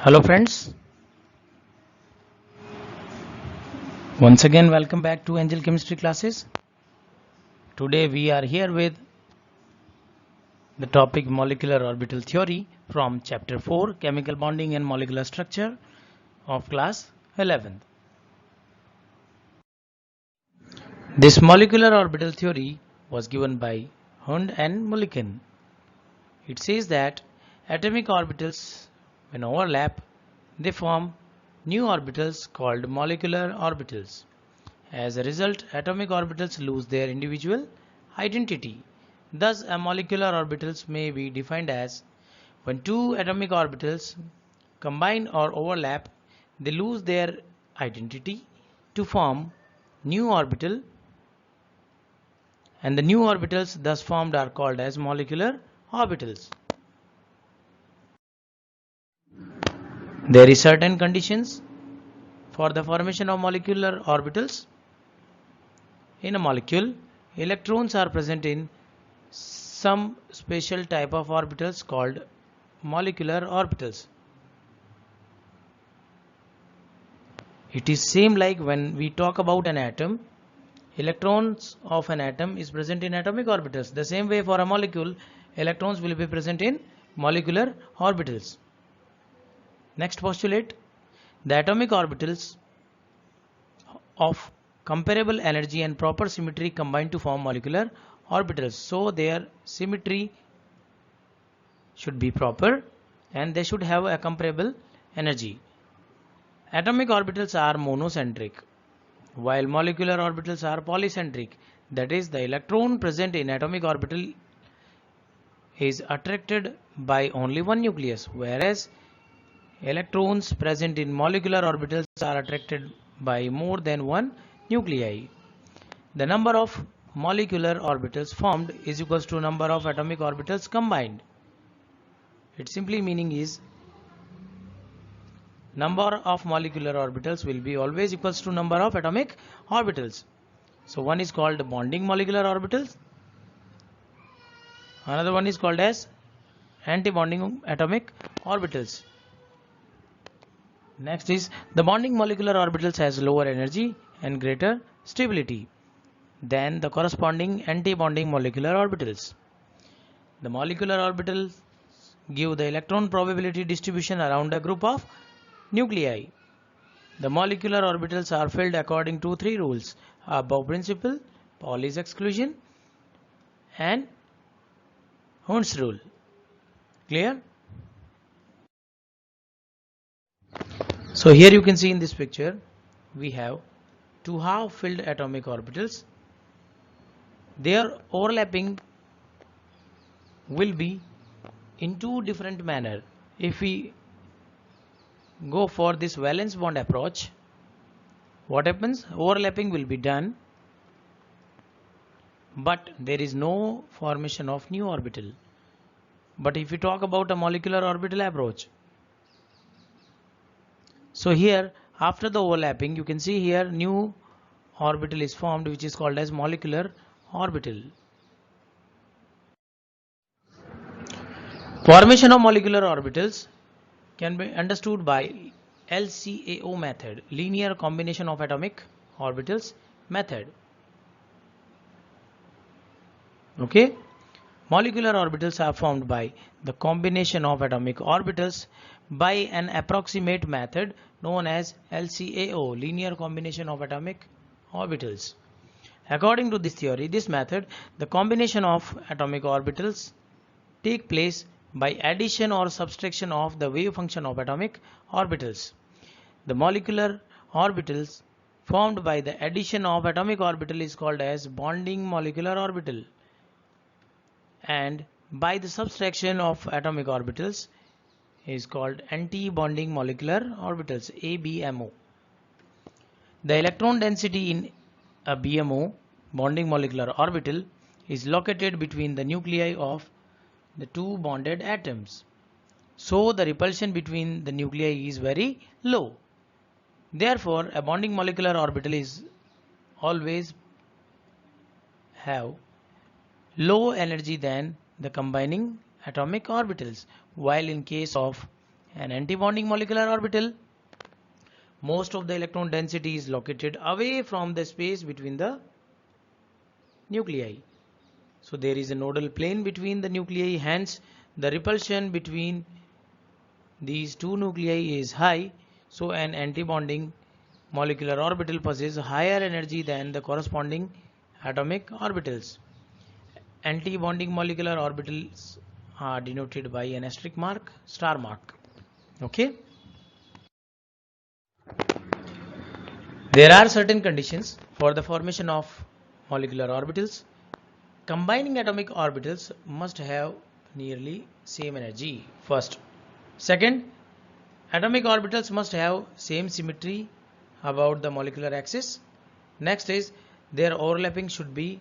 Hello friends, once again welcome back to Angel Chemistry classes. Today we are here with the topic molecular orbital theory from chapter 4 chemical bonding and molecular structure of class 11th. This molecular orbital theory was given by Hund and Mulliken. It says that atomic orbitals when overlap they form new orbitals called molecular orbitals. As a result, atomic orbitals lose their individual identity. Thus, a molecular orbitals may be defined as when two atomic orbitals combine or overlap, they lose their identity to form new orbital, and the new orbitals thus formed are called as molecular orbitals. There is certain conditions for the formation of molecular orbitals. In a molecule, electrons are present in some special type of orbitals called molecular orbitals. It is same like when we talk about an atom, electrons of an atom is present in atomic orbitals. The same way for a molecule, electrons will be present in molecular orbitals. Next postulate, the atomic orbitals of comparable energy and proper symmetry combine to form molecular orbitals. So their symmetry should be proper and they should have a comparable energy. Atomic orbitals are monocentric while molecular orbitals are polycentric. That is, the electron present in atomic orbital is attracted by only one nucleus, whereas electrons present in molecular orbitals are attracted by more than one nuclei. The number of molecular orbitals formed is equals to number of atomic orbitals combined. Its simply meaning is number of molecular orbitals will be always equals to number of atomic orbitals. So one is called bonding molecular orbitals, another one is called as anti-bonding atomic orbitals. Next is the bonding molecular orbitals has lower energy and greater stability than the corresponding anti-bonding molecular orbitals. The molecular orbitals give the electron probability distribution around a group of nuclei. The molecular orbitals are filled according to three rules: above principle, Pauli's exclusion, and Hund's rule. Clear? So here you can see in this picture we have two half filled atomic orbitals. Their overlapping will be in two different manner. If we go for this valence bond approach, what happens? Overlapping will be done, but there is no formation of new orbital. But if we talk about a molecular orbital approach, so here after the overlapping you can see here new orbital is formed which is called as molecular orbital. Formation of molecular orbitals can be understood by LCAO method, linear combination of atomic orbitals method. Okay, molecular orbitals are formed by the combination of atomic orbitals by an approximate method known as LCAO, linear combination of atomic orbitals. According to this theory, this method, the combination of atomic orbitals take place by addition or subtraction of the wave function of atomic orbitals. The molecular orbitals formed by the addition of atomic orbital is called as bonding molecular orbital, and by the subtraction of atomic orbitals is called anti-bonding molecular orbitals, ABMO. The electron density in a BMO, bonding molecular orbital, is located between the nuclei of the two bonded atoms. So the repulsion between the nuclei is very low. Therefore, a bonding molecular orbital is always have low energy than the combining atomic orbitals, while in case of an antibonding molecular orbital, most of the electron density is located away from the space between the nuclei. So there is a nodal plane between the nuclei, hence the repulsion between these two nuclei is high. So an antibonding molecular orbital possesses higher energy than the corresponding atomic orbitals. Antibonding molecular orbitals are denoted by an asterisk mark, star mark. Okay. There are certain conditions for the formation of molecular orbitals. Combining atomic orbitals must have nearly same energy first. Second, atomic orbitals must have same symmetry about the molecular axis. Next is their overlapping should be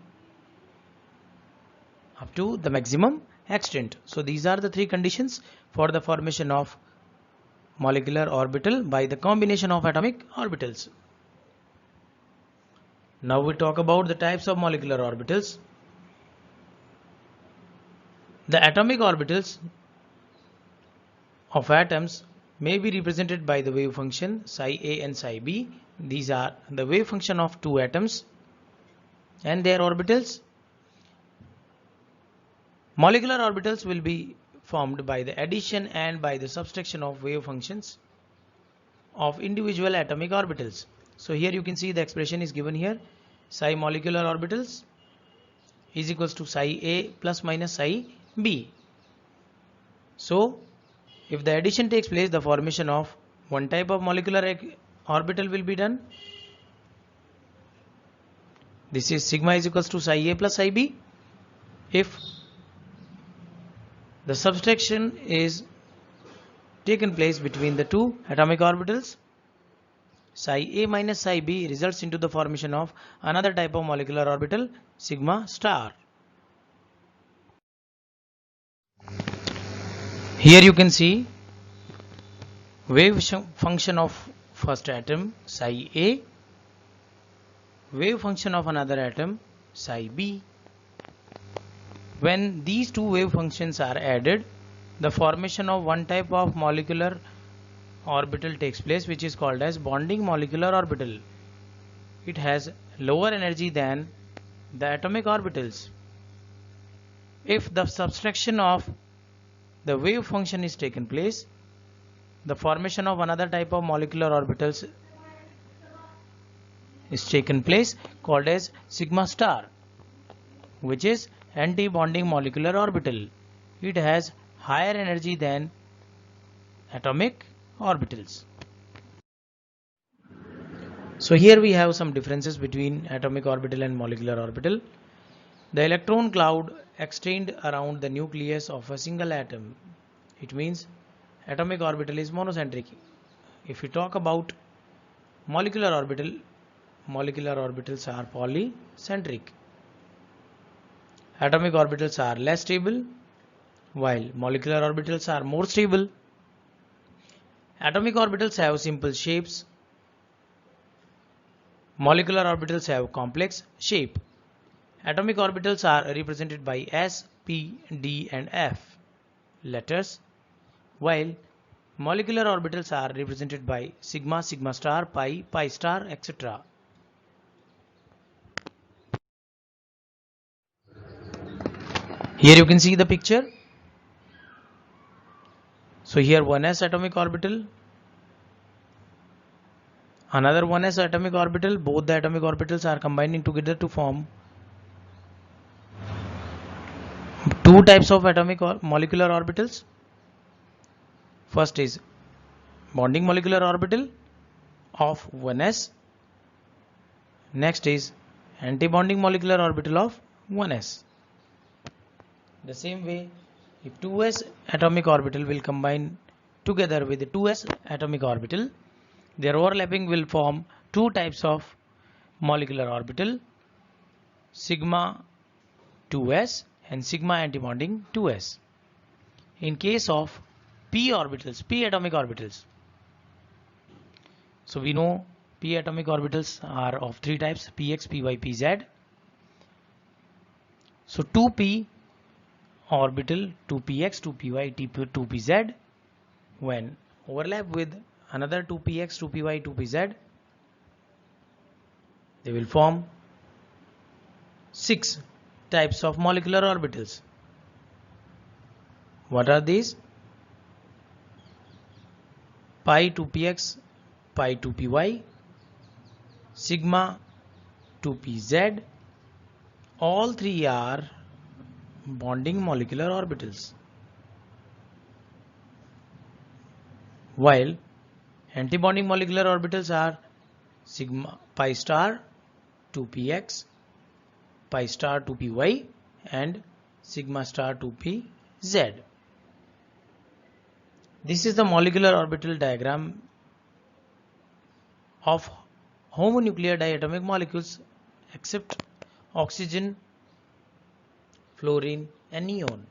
up to the maximum extent. So these are the three conditions for the formation of molecular orbital by the combination of atomic orbitals. Now we talk about the types of molecular orbitals. The atomic orbitals of atoms may be represented by the wave function psi a and psi b. These are the wave function of two atoms and their orbitals. Molecular orbitals will be formed by the addition and by the subtraction of wave functions of individual atomic orbitals. So here you can see the expression is given here. Psi molecular orbitals is equals to psi a plus minus psi b. So if the addition takes place, the formation of one type of molecular orbital will be done. This is sigma is equals to psi a plus psi b. If the subtraction is taken place between the two atomic orbitals, psi a minus psi b results into the formation of another type of molecular orbital, sigma star. Here you can see wave function of first atom psi a, wave function of another atom psi b. When these two wave functions are added, the formation of one type of molecular orbital takes place, which is called as bonding molecular orbital. It has lower energy than the atomic orbitals. If the subtraction of the wave function is taken place, the formation of another type of molecular orbitals is taken place called as sigma star, which is anti-bonding molecular orbital. It has higher energy than atomic orbitals. So here we have some differences between atomic orbital and molecular orbital. The electron cloud extends around the nucleus of a single atom. It means atomic orbital is monocentric. If we talk about molecular orbital, molecular orbitals are polycentric. Atomic orbitals are less stable, while molecular orbitals are more stable. Atomic orbitals have simple shapes. Molecular orbitals have complex shape. Atomic orbitals are represented by S, P, D and F letters, while molecular orbitals are represented by sigma, sigma star, pi, pi star, etc. Here you can see the picture. So here 1s atomic orbital, another 1s atomic orbital. Both the atomic orbitals are combining together to form two types of atomic or molecular orbitals. First is bonding molecular orbital of 1s. Next is anti-bonding molecular orbital of 1s. The same way, if 2s atomic orbital will combine together with the 2s atomic orbital, their overlapping will form two types of molecular orbital, sigma 2s and sigma antibonding 2s. In case of p orbitals, p atomic orbitals, so we know p atomic orbitals are of three types, px, py, pz. So 2p orbital, 2px, 2py, 2pz. when overlap with another 2px, 2py, 2pz, they will form 6 types of molecular orbitals. What are these? Pi 2px, pi 2py, sigma 2pz. All three are bonding molecular orbitals, while antibonding molecular orbitals are sigma pi star 2px, pi star 2py, and sigma star 2pz. This is the molecular orbital diagram of homonuclear diatomic molecules except oxygen, fluorine, and neon,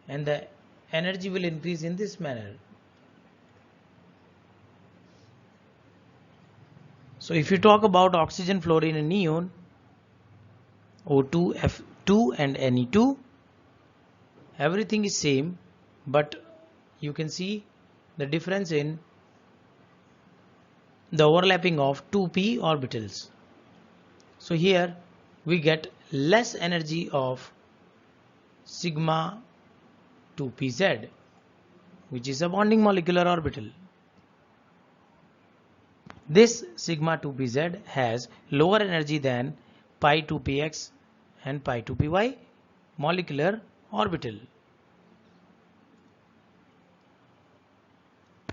and the energy will increase in this manner. So if you talk about oxygen, fluorine, and neon, O2, F2 and Ne2, everything is same, but you can see the difference in the overlapping of 2p orbitals. So here we get less energy of sigma 2pz, which is a bonding molecular orbital. This sigma 2pz has lower energy than pi 2px and pi 2py molecular orbital.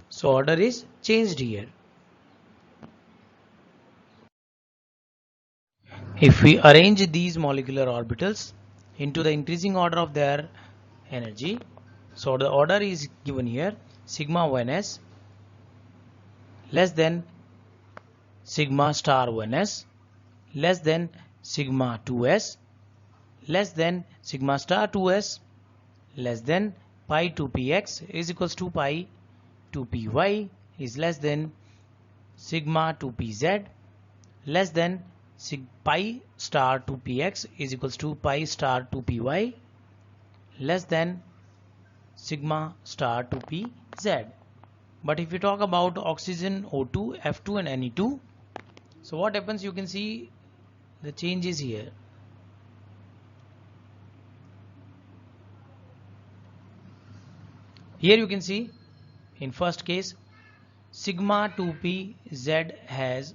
So order is changed here. If we arrange these molecular orbitals into the increasing order of their energy, so the order is given here: sigma 1s less than sigma star 1s less than sigma 2s less than sigma star 2s less than pi 2px is equals to pi 2py is less than sigma 2pz less than pi star 2px is equals to pi star 2py less than sigma star 2pz. But if we talk about oxygen, O2, F2 and Ne2, so what happens? You can see the changes here. Here you can see in first case sigma 2pz has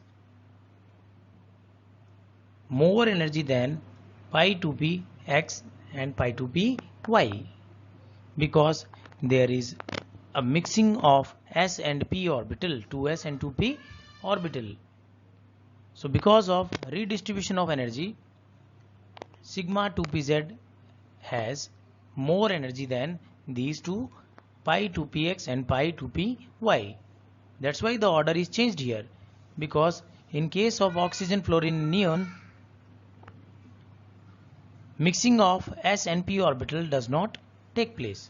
more energy than pi 2px and pi 2py because there is a mixing of s and p orbital, 2s and 2p orbital. So because of redistribution of energy, sigma 2pz has more energy than these two, pi 2px and pi 2py. That's why the order is changed here, because in case of oxygen, fluorine, neon, mixing of s and p orbital does not take place.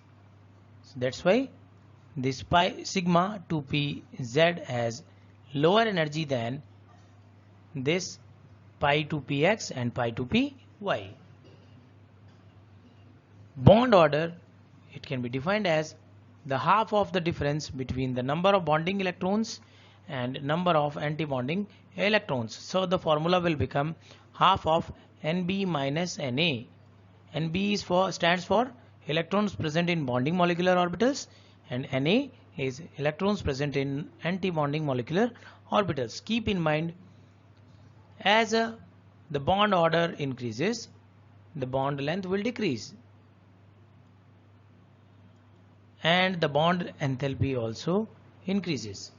So that's why this pi sigma 2pz has lower energy than this pi 2px and pi 2py. Bond order, it can be defined as the half of the difference between the number of bonding electrons and number of antibonding electrons. So the formula will become half of Nb minus Na. Nb stands for electrons present in bonding molecular orbitals, and Na is electrons present in antibonding molecular orbitals. Keep in mind, as the bond order increases, the bond length will decrease, and the bond enthalpy also increases.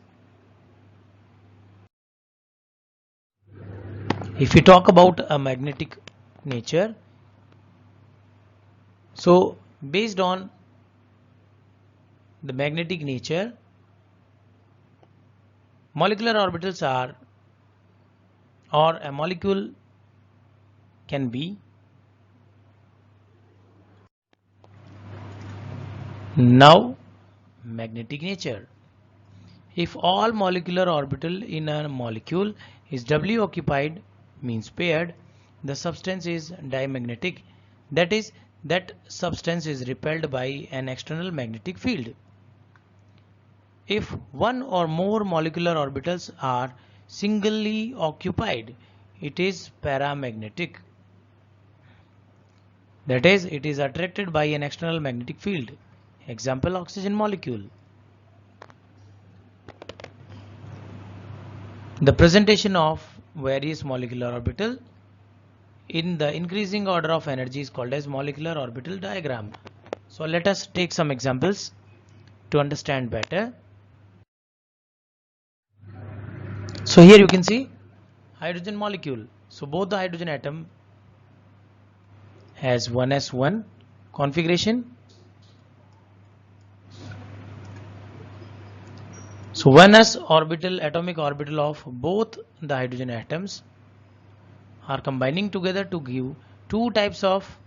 If we talk about a magnetic nature, so based on the magnetic nature, molecular orbitals are, or a molecule can be now magnetic nature. If all molecular orbital in a molecule is doubly occupied, means paired, the substance is diamagnetic. That is, that substance is repelled by an external magnetic field. if one or more molecular orbitals are singly occupied, it is paramagnetic. That is, it is attracted by an external magnetic field. Example, oxygen molecule. The presentation of various molecular orbital in the increasing order of energy is called as molecular orbital diagram. So let us take some examples to understand better. So here you can see hydrogen molecule. So both the hydrogen atom has 1s1 configuration. So 1s orbital, atomic orbital of both the hydrogen atoms are combining together to give two types of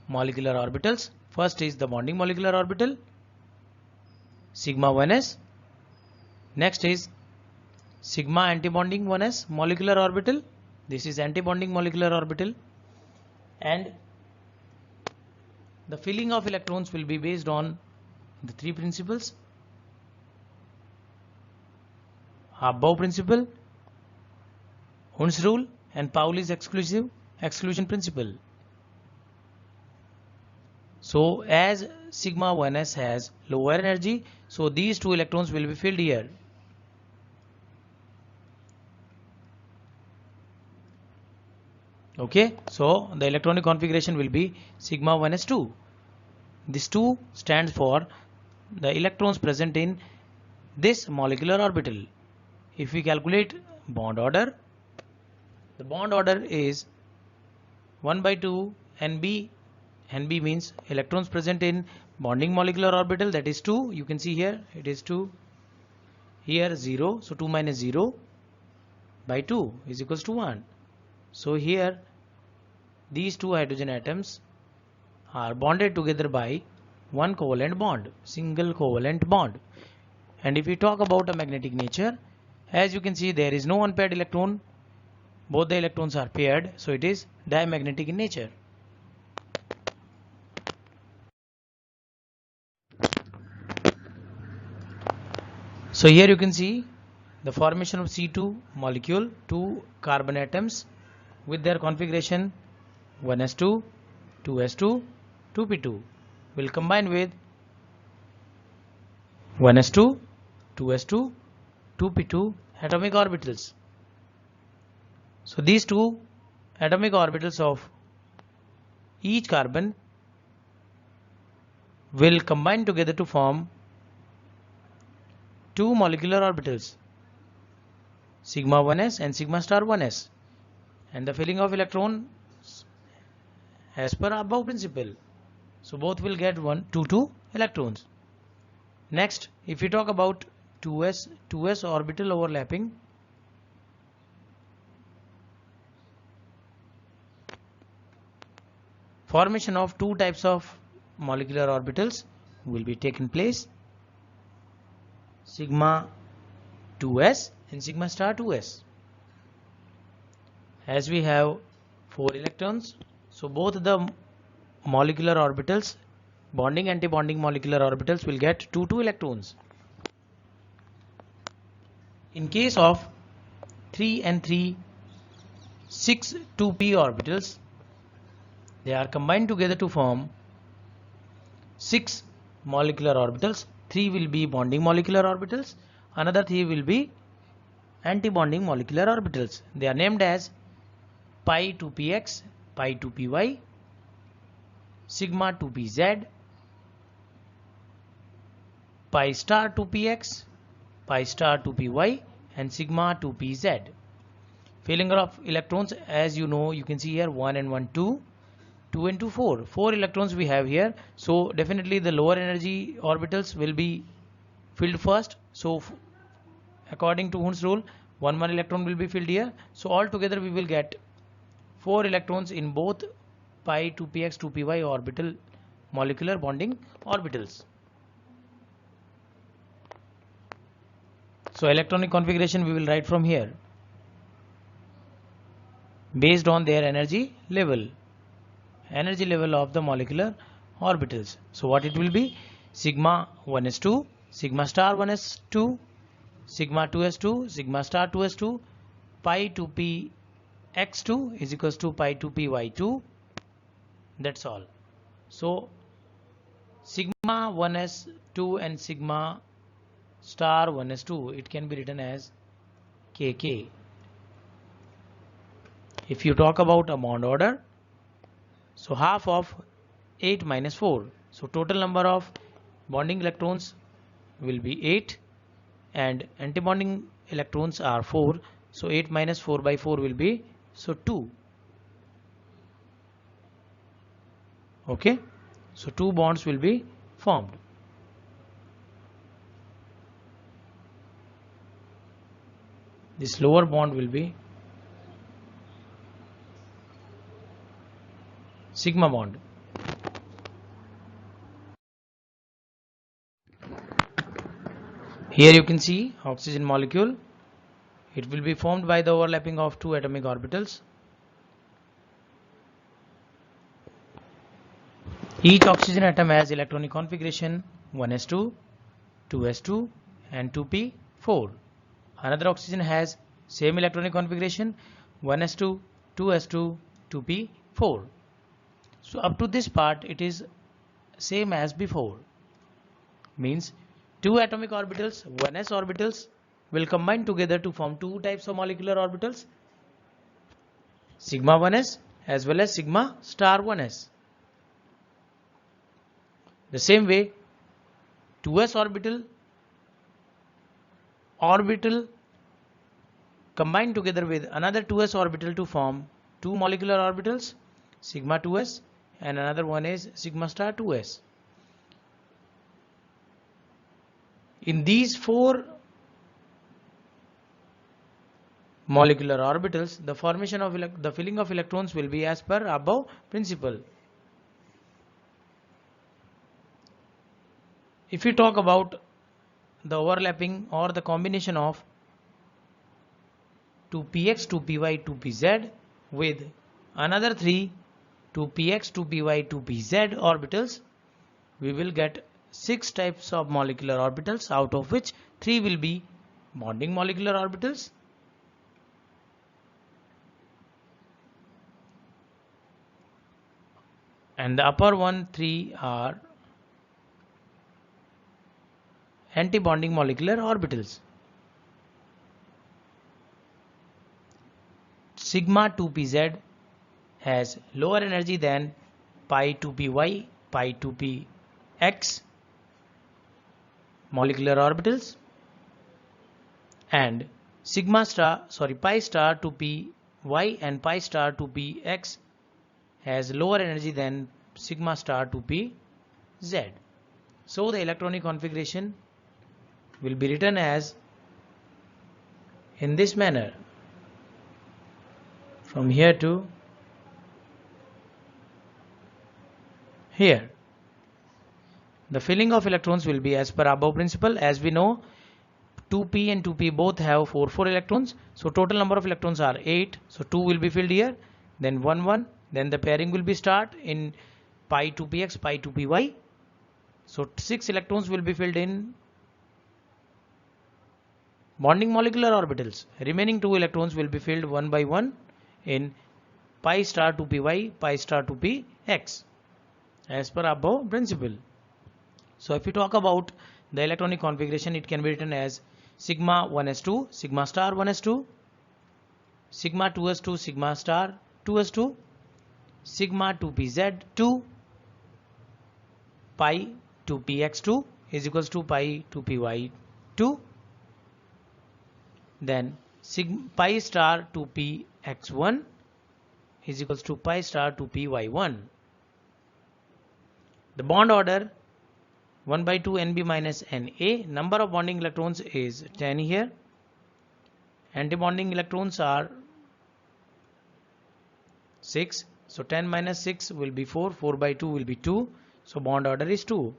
molecular orbitals. First is the bonding molecular orbital, sigma 1s. Next is sigma antibonding 1s molecular orbital. This is antibonding molecular orbital. And the filling of electrons will be based on the three principles: Above principle, Hund's rule, and Pauli's exclusion principle. So as sigma 1s has lower energy, so these two electrons will be filled here. Okay, so the electronic configuration will be sigma 1s2. This 2 stands for the electrons present in this molecular orbital. If we calculate bond order, the bond order is 1 by 2 NB. NB means electrons present in bonding molecular orbital, that is 2. You can see here it is 2. Here 0. So 2 minus 0 by 2 is equals to 1. So here these two hydrogen atoms are bonded together by one covalent bond, single covalent bond. And if we talk about a magnetic nature, as you can see there is no unpaired electron, both the electrons are paired, so it is diamagnetic in nature. So here you can see the formation of C2 molecule, two carbon atoms with their configuration 1s2, 2s2, 2p2 will combine with 1s2, 2s2, 2p2 atomic orbitals. So these two atomic orbitals of each carbon will combine together to form two molecular orbitals, sigma 1s and sigma star 1s, and the filling of electrons as per above principle. So both will get 2 electrons. Next, if we talk about 2s orbital overlapping, formation of two types of molecular orbitals will be taken place, sigma 2s and sigma star 2s. As we have 4 electrons, so both the molecular orbitals, bonding antibonding molecular orbitals, will get 2 electrons. In case of 3 and 3, 6 2p orbitals, they are combined together to form 6 molecular orbitals. 3 will be bonding molecular orbitals, another 3 will be antibonding molecular orbitals. They are named as pi 2px, pi 2py, sigma 2pz, pi star 2px, pi star 2py, and sigma 2pz. Filling of electrons, as you know, you can see here 1 and 1 2, 2 and 2 4. 4 electrons we have here, so definitely the lower energy orbitals will be filled first. So according to Hund's rule, 1 electron will be filled here. So altogether we will get 4 electrons in both pi 2px 2py orbital molecular bonding orbitals. So electronic configuration we will write from here based on their energy level of the molecular orbitals. So what it will be? Sigma 1s2, sigma star 1s2, sigma 2s2, sigma star 2s2, pi 2p x2 is equals to pi 2p y2. That's all. So sigma 1s2 and sigma star 1s2, it can be written as kk. If you talk about a bond order, so half of 8 minus 4, so total number of bonding electrons will be 8 and antibonding electrons are 4, so 8 minus 4 by 4 will be 2. Okay, so 2 bonds will be formed. This lower bond will be sigma bond. Here you can see oxygen molecule. It will be formed by the overlapping of 2 atomic orbitals. Each oxygen atom has electronic configuration 1s2, 2s2 and 2p4. Another oxygen has same electronic configuration 1s2, 2s2, 2p4. So up to this part it is same as before. Means 2 atomic orbitals, 1s orbitals will combine together to form 2 types of molecular orbitals, sigma 1s as well as sigma star 1s. The same way 2s orbital combine together with another 2s orbital to form 2 molecular orbitals, sigma 2s and another one is sigma star 2s. In these 4 molecular orbitals, the formation of the filling of electrons will be as per above principle. If we talk about the overlapping or the combination of 2px, 2py, 2pz with another 3 2px, 2py, 2pz orbitals, we will get 6 types of molecular orbitals, out of which 3 will be bonding molecular orbitals, and the upper 3 are anti-bonding molecular orbitals. Sigma 2pz has lower energy than pi 2py, pi 2px molecular orbitals, and pi star 2py and pi star 2px has lower energy than sigma star 2pz. So the electronic configuration will be written as in this manner, from here to here. The filling of electrons will be as per above principle. As we know, 2p and 2p both have 4 electrons, so total number of electrons are 8, so 2 will be filled here, then 1 then the pairing will be start in pi 2px, pi 2py, so 6 electrons will be filled in bonding molecular orbitals. Remaining 2 electrons will be filled one by one in pi star 2py, pi star 2px as per above principle. So if we talk about the electronic configuration, it can be written as sigma 1s2, sigma star 1s2, sigma 2s2, sigma star 2s2, sigma 2pz2, pi 2px2 is equals to pi 2py2, then pi star 2px1 is equals to pi star 2py1. The bond order 1 by 2 Nb minus Na. Number of bonding electrons is 10 here. Antibonding electrons are 6. So 10 minus 6 will be 4. 4 by 2 will be 2. So bond order is 2.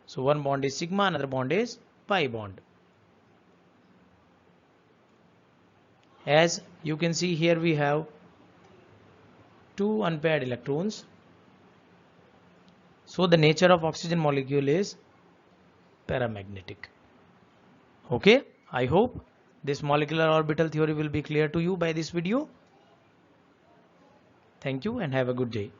So one bond is sigma, another bond is pi bond. As you can see here, we have 2 unpaired electrons. So the nature of oxygen molecule is paramagnetic. Okay, I hope this molecular orbital theory will be clear to you by this video. Thank you and have a good day.